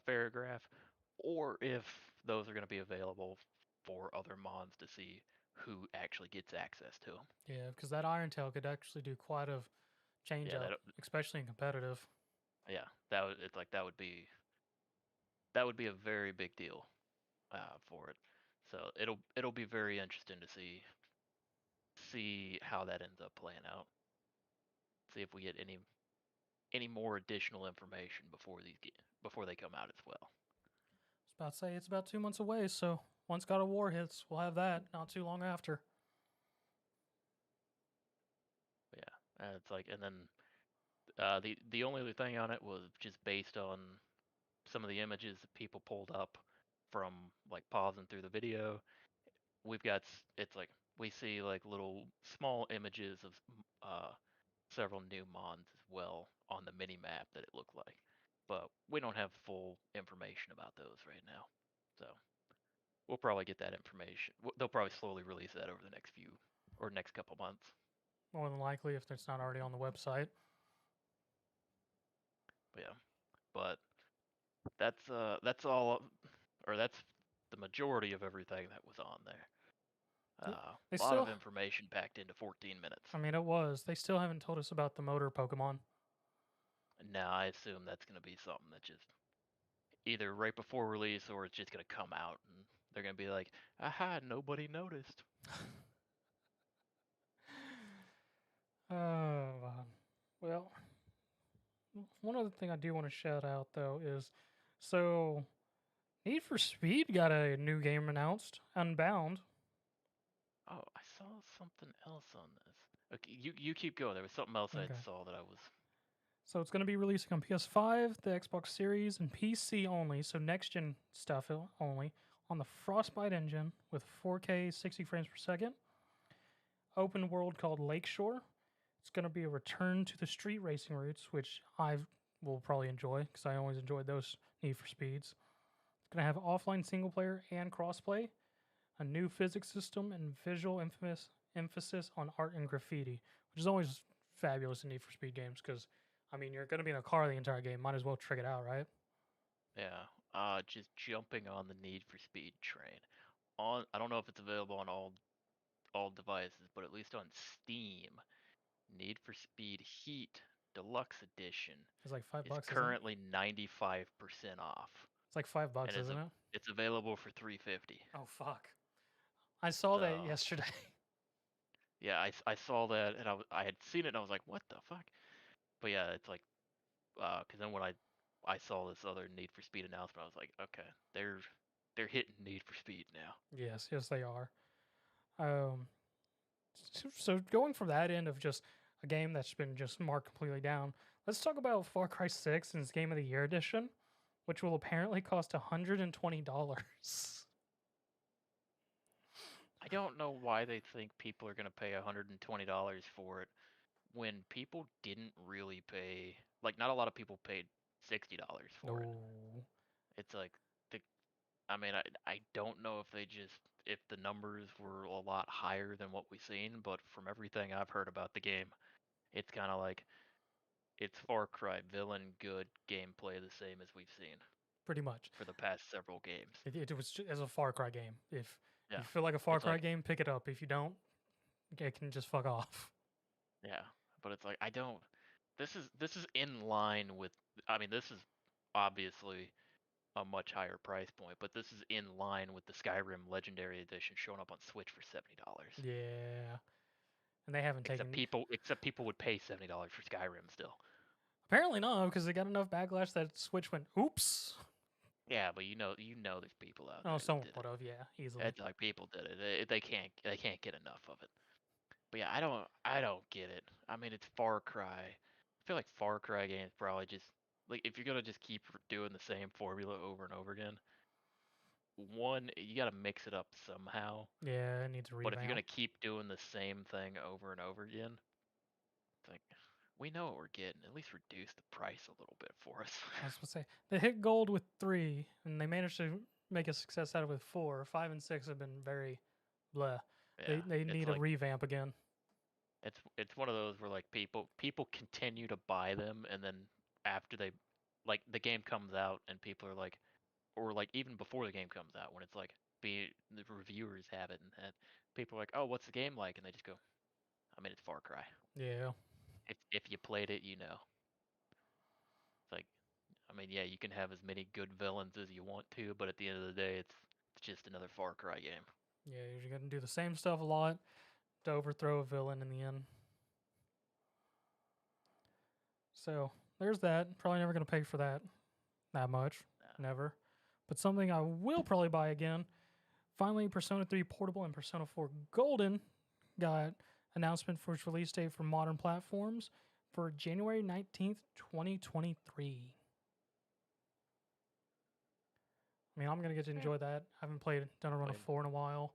Farigiraf, or if those are going to be available for other Mons to see who actually gets access to them. Yeah, because that Iron Tail could actually do quite a change Yeah, up, especially in competitive. it's like that would be a very big deal for it. So it'll be very interesting to see how that ends up playing out. See if we get any more additional information before they come out as well. I was about to say it's about 2 months away, so once God of War hits, we'll have that not too long after. But yeah, it's like, and then the only other thing on it was just based on some of the images that people pulled up from like pausing through the video. It's like we see like little small images of several new mons as well on the mini map that it looked like, but we don't have full information about those right now. So we'll probably get that information. They'll probably slowly release that over the next couple months. More than likely, if it's not already on the website. But yeah, but that's all, or that's the majority of everything that was on there. They A lot still, of information packed into 14 minutes. I mean, it was. They still haven't told us about the motor Pokemon. And now I assume that's going to be something that just either right before release, or it's just going to come out and they're going to be like, aha, nobody noticed. Well, one other thing I do want to shout out though is, so Need for Speed got a new game announced, Unbound. Oh, I saw something else on this. Okay, you keep going. There was something else I Okay. saw that I was. So it's going to be releasing on PS5, the Xbox Series, and PC only, so next gen stuff only, on the Frostbite engine with 4K 60 frames per second. Open world called Lakeshore. It's going to be a return to the street racing roots, which I will probably enjoy because I always enjoyed those Need for Speeds. It's going to have offline single player and crossplay, a new physics system, and visual emphasis on art and graffiti, which is always fabulous in Need for Speed games because, I mean, you're going to be in a car the entire game. Might as well trick it out, right? Yeah. Just jumping on the Need for Speed train. I don't know if it's available on all devices, but at least on Steam, Need for Speed Heat Deluxe Edition It's like $5, is isn't it? currently 95% off, It's like $5, and isn't it? it's available for $350. Oh fuck! I saw that So yesterday. yeah, I saw that, and I had seen it, and I was like, what the fuck? But yeah, it's like because then when I saw this other Need for Speed announcement, I was like, okay, they're hitting Need for Speed now. Yes, yes, they are. Um, so going from that end of just a game that's been just marked completely down, let's talk about Far Cry 6 and its Game of the Year edition, which will apparently cost $120. I don't know why they think people are gonna pay $120 for it when people didn't really pay. Like, not a lot of people paid $60 for it. No. It's like the. I mean, I don't know if they just if the numbers were a lot higher than what we've seen, but from everything I've heard about the game, it's kind of like it's Far Cry villain good gameplay the same as we've seen Pretty much. for the past several games. It was as a Far Cry game. If Yeah, you feel like a Far it's Cry like game, pick it up. If you don't, it can just fuck off. yeah, but it's like I don't. This is in line with. I mean, this is obviously a much higher price point, but this is in line with the Skyrim Legendary Edition showing up on Switch for $70. Yeah. And they haven't taken. Except people would pay $70 for Skyrim still. Apparently not, because they got enough backlash that Switch went, oops. Yeah, but you know there's people out there Oh, that someone did would it. have, yeah, easily. It's like people did it. They can't get enough of it. But yeah, I don't get it. I mean, it's Far Cry. I feel like Far Cry games probably just like if you're gonna just keep doing the same formula over and over again, one, you gotta mix it up somehow. Yeah, it needs a But if you're revamp. gonna keep doing the same thing over and over again, it's like we know what we're getting. At least reduce the price a little bit for us. I was supposed to say they hit gold with 3, and they managed to make a success out of it with 4. 5 and 6 have been very blah. Yeah, They it's need a like revamp again. it's one of those where like people continue to buy them, and then after they like the game comes out and people are like, or like even before the game comes out when it's like the reviewers have it and that people are like, oh, what's the game like, and they just go, I mean, it's Far Cry. Yeah. If you played it, you know. It's like, I mean, yeah, you can have as many good villains as you want to, but at the end of the day, it's just another Far Cry game. Yeah, you're going to do the same stuff a lot to overthrow a villain in the end. So there's that. Probably never going to pay for that much. Yeah. Never. But something I will probably buy again. Finally, Persona 3 Portable and Persona 4 Golden got announcement for its release date for modern platforms for January 19th, 2023. I mean, I'm going to get to enjoy that. I haven't done a run of 4 in a while.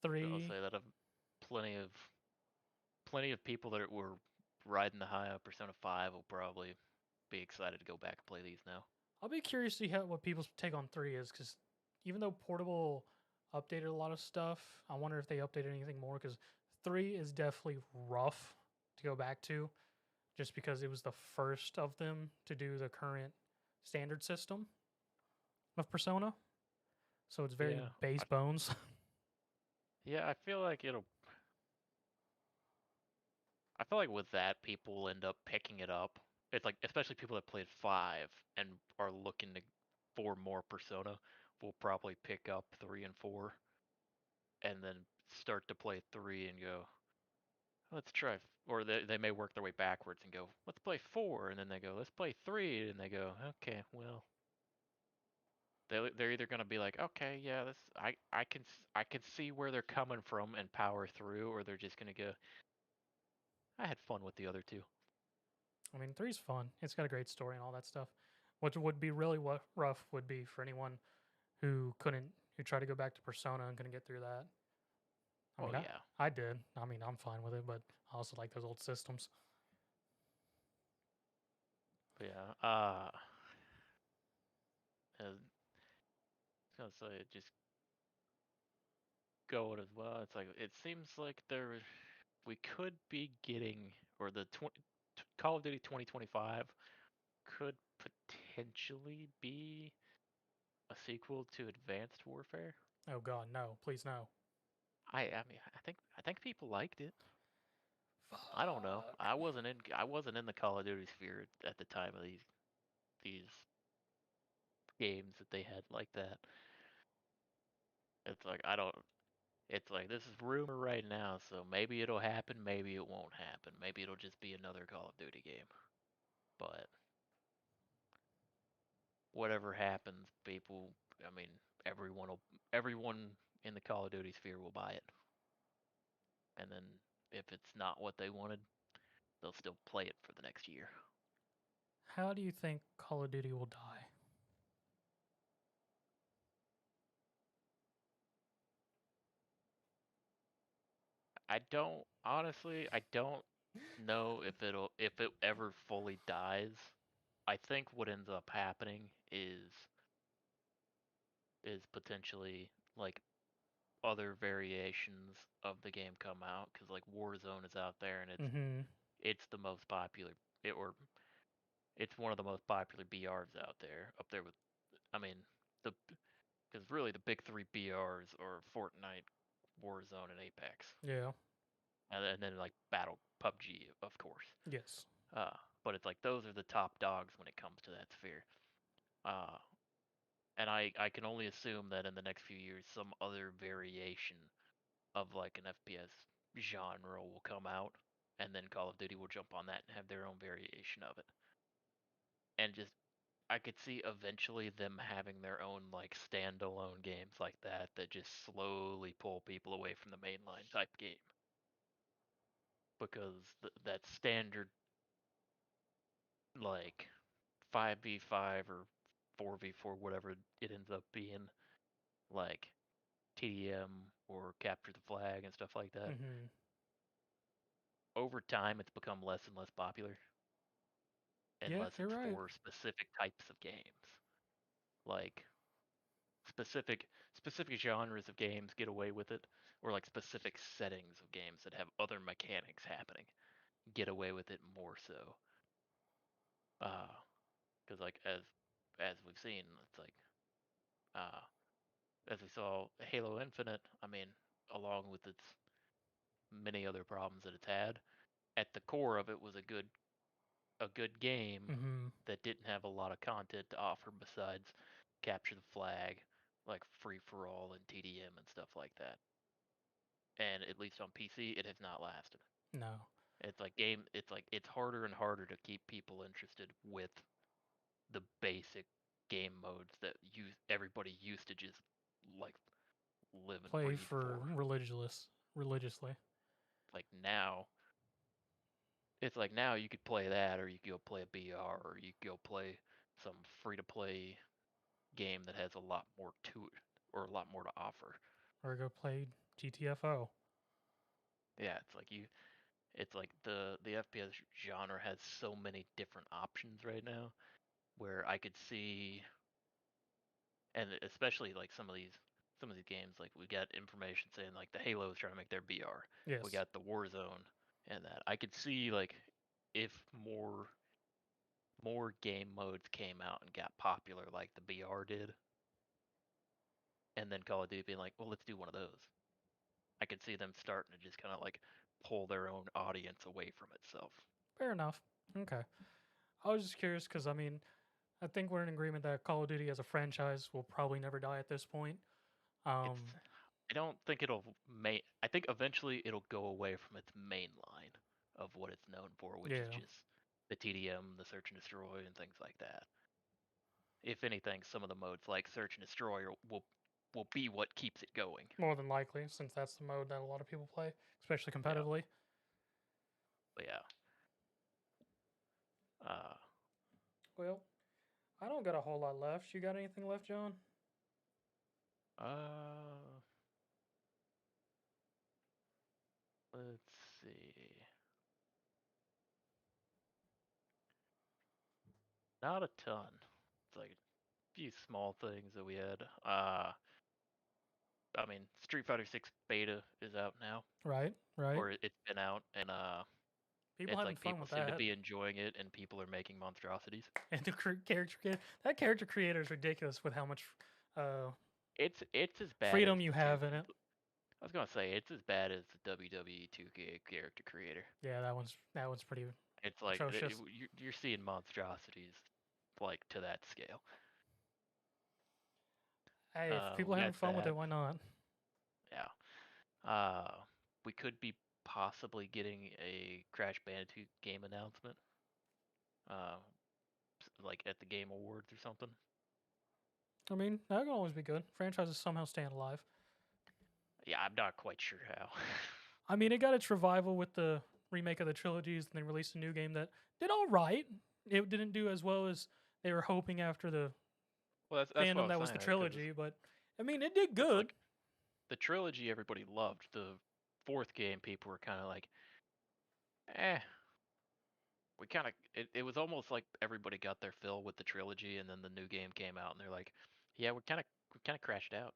I'll 3. say that plenty of people that were riding the high of Persona 5 will probably be excited to go back and play these now. I'll be curious to see what people's take on 3 is, because even though Portable updated a lot of stuff, I wonder if they updated anything more, because 3 is definitely rough to go back to, just because it was the first of them to do the current standard system of Persona. So it's very base bones. Yeah, I feel like with that, people will end up picking it up. It's like, especially people that played 5 and are looking for more Persona will probably pick up 3 and 4 and then start to play 3 and go, let's try, or they may work their way backwards and go, let's play 4, and then they go, let's play 3, and they go, okay, well, they're either gonna be like, okay, yeah, this I can see where they're coming from and power through, or they're just gonna go, I had fun with the other two. I mean, 3's fun. It's got a great story and all that stuff. What would be really rough would be for anyone who tried to go back to Persona and couldn't get through that. I mean, yeah, I did. I mean, I'm fine with it, but I also like those old systems. but yeah, I was gonna say just going as well. It's like it seems like we could be getting, or the Call of Duty 2025 could potentially be a sequel to Advanced Warfare. Oh God, no! Please no. I mean, I think people liked it. I don't know. I wasn't in the Call of Duty sphere at the time of these games that they had like that. It's like I don't. It's like this is rumor right now, so maybe it'll happen, maybe it won't happen. Maybe it'll just be another Call of Duty game. But whatever happens, people, I mean, everyone in the Call of Duty sphere will buy it. And then if it's not what they wanted, they'll still play it for the next year. How do you think Call of Duty will die? I don't know if it ever fully dies. I think what ends up happening is potentially like other variations of the game come out, because like Warzone is out there and Mm-hmm. it's the most popular it's one of the most popular BRs out there, up there with, I mean, the because really the big three BRs are Fortnite, Warzone, and Apex, Yeah. and then like Battle PUBG, of course. Yes. Uh, but it's like those are the top dogs when it comes to that sphere. Uh, and I can only assume that in the next few years, some other variation of like an FPS genre will come out, and then Call of Duty will jump on that and have their own variation of it. And just I could see eventually them having their own like standalone games like that just slowly pull people away from the mainline type game, because that standard like 5v5 or 4v4, whatever it ends up being, like TDM or capture the flag and stuff like that. Mm-hmm. Over time, it's become less and less popular, Yeah, unless you're it's right. for specific types of games. Like specific genres of games get away with it, or like specific settings of games that have other mechanics happening get away with it more so. Because like as we've seen, it's like uh, as we saw Halo Infinite. I mean, along with its many other problems that it's had, at the core of it was a good game Mm-hmm. that didn't have a lot of content to offer besides capture the flag, like free for all and TDM and stuff like that. And at least on PC, it has not lasted. No. It's harder and harder to keep people interested with the basic game modes that everybody used to just like live and Play breathe for for. religiously. Like now, it's like now you could play that, or you could go play a BR, or you could go play some free to play game that has a lot more to it, or a lot more to offer. Or go play GTFO. Yeah, it's like the FPS genre has so many different options right now, where I could see, and especially like some of these games, like we got information saying like the Halo is trying to make their BR. We Yes. got the Warzone and that. I could see like if more game modes came out and got popular like the BR did, and then Call of Duty being like, well, let's do one of those. I could see them starting to just kind of like pull their own audience away from itself. Fair enough. Okay. I was just curious because, I mean, I think we're in agreement that Call of Duty as a franchise will probably never die at this point. It's I don't think I think eventually it'll go away from its main line of what it's known for, which is Yeah. just the TDM, the search and destroy, and things like that. If anything, some of the modes like search and destroy will be what keeps it going. More than likely, since that's the mode that a lot of people play, especially Yeah, competitively. but yeah. Uh, Well, I don't got a whole lot left. You got anything left, John? uh, let's see. Not a ton. It's like a few small things that we had. I mean, Street Fighter 6 beta is out now, Right, right. or it's been out, and People it's having like fun people with seem to that. be enjoying it, and people are making monstrosities. And the that character creator is ridiculous with how much uh, It's as bad as freedom you the two. have in it. I was gonna say it's as bad as the WWE 2K character creator. Yeah, that one's pretty It's like atrocious. you're seeing monstrosities like to that scale. Hey, if people We are having got fun with that. it, why not? Yeah. We could be possibly getting a Crash Bandicoot game announcement. Uh, like at the Game Awards or something. I mean, that can always be good. Franchises somehow staying alive. Yeah, I'm not quite sure how. I mean, it got its revival with the remake of the trilogies, and they released a new game that did all right. It didn't do as well as they were hoping after the Well, that's what I fandom that was saying, the 'cause trilogy, but I mean, it did it's good. like the trilogy everybody loved. The fourth game, people were kind of like, eh. We kind of it was almost like everybody got their fill with the trilogy, and then the new game came out, and they're like, yeah, we kind of crashed out.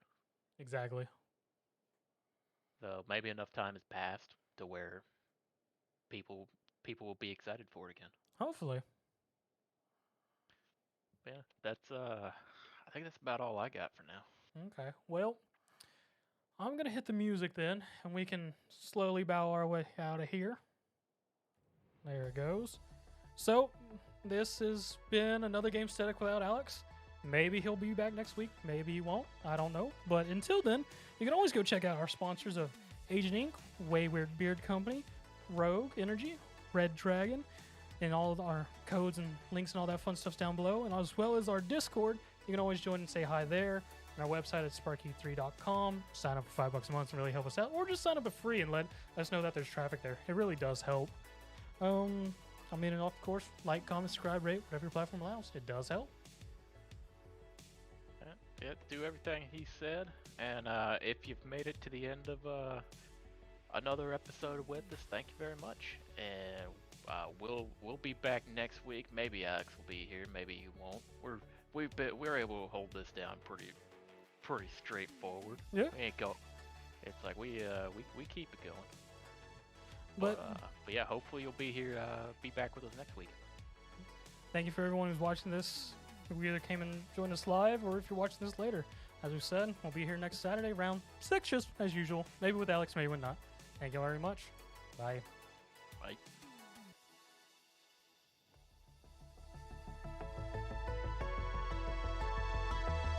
Exactly. So maybe enough time has passed to where people people will be excited for it again. Hopefully. Yeah, that's I think that's about all I got for now. Okay. Well, I'm gonna hit the music then, and we can slowly bow our way out of here. There it goes. So, this has been another Gamesthetic without Alex. Maybe he'll be back next week. Maybe he won't. I don't know. But until then, you can always go check out our sponsors of Agent Inc., Wayward Beard Company, Rogue Energy, Red Dragon, and all of our codes and links and all that fun stuff's down below. And as well as our Discord, you can always join and say hi there. And our website at SparkE3.com. Sign up for $5 a month and really help us out. Or just sign up for free and let us know that there's traffic there. It really does help. I mean, and of course, like, comment, subscribe, rate, whatever your platform allows. It does help. Yeah, do everything he said, and if you've made it to the end of another episode with us, thank you very much. And we'll be back next week. Maybe Alex will be here, maybe he won't. We're able to hold this down pretty straightforward. Yeah. We ain't go. It's like we keep it going. But Yeah, hopefully you'll be here, be back with us next week. thank you for everyone who's watching this. We either came and joined us live, or if you're watching this later. As we said, we'll be here next Saturday, around 6 just as usual. Maybe with Alex, maybe with not. Thank you very much. Bye. Bye.